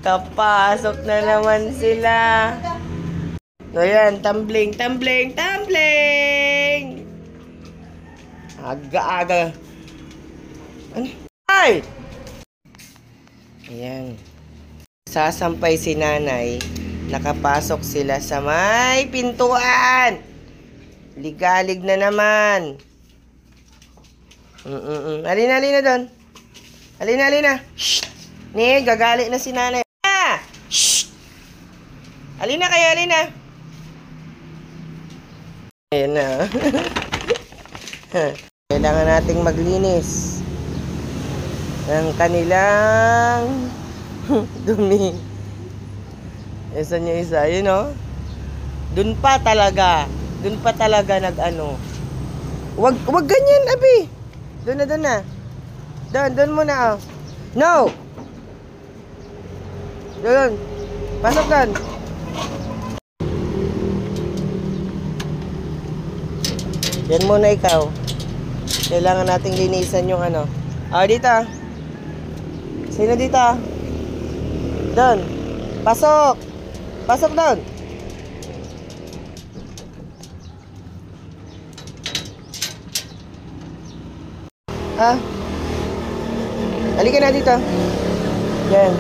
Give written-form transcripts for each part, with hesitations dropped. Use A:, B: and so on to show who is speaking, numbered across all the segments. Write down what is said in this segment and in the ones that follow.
A: Kapasok na naman sila. So yan, tumbling, tumbling, tumbling! Aga-aga. Ano? Ay! Ayan. Sasampay si nanay. Nakapasok sila sa may pintuan. Ligalig na naman. Alina, alina doon. Alina, alina. Shh! Ni, gagali na si nanay. Ah! Shh! Alina kayo, alina. Ayan na. Kailangan nating maglinis ng kanilang dumi. Isa niya isa, yun o. Dun pa talaga nag-ano. Wag ganyan, abi. Doon na. Doon muna, oh. No! Doon. Pasok doon. Yan muna ikaw. Kailangan nating linisan yung ano. Dito. Sino dito? Doon. Pasok. Pasok doon. Halika na dito. Yan.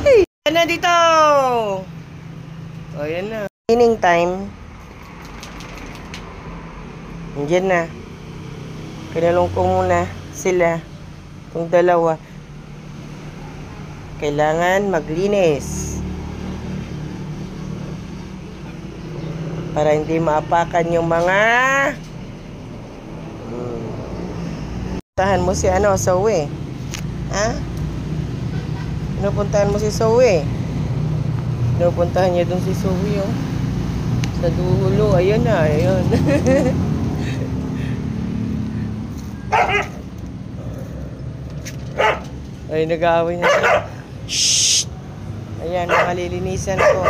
A: Hey, yan na dito. O, yan na. Cleaning time. Diyan na. Kinalong ko muna sila. Itong dalawa. Kailangan maglinis. Para hindi maapakan yung mga puntahan mo si Zoe. Ha? Pinupuntahan mo si Zoe. Pinupuntahan niya dun si Zoe, oh. Sa dulo. Ayun na, ayun. Ay, nag-aaway na siya. Shhh! Ayan, makalilinisan ko.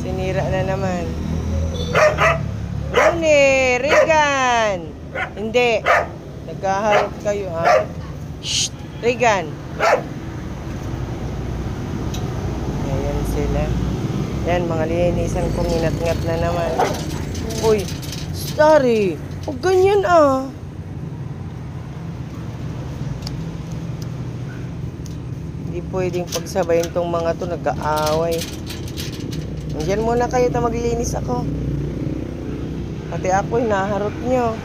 A: Sinira na naman. Rune, Regan. Hindi. Nagkaharap kayo, ha? Shh, Regan. Ayan sila. Yan, mga linisan kong inat-ngat na naman. Uy, Starry. Huwag ganyan, ah. Hindi pwedeng pagsabayin tong mga to. Nag-aaway. Diyan muna kayo, maglinis ako. Pati ako, naharot nyo.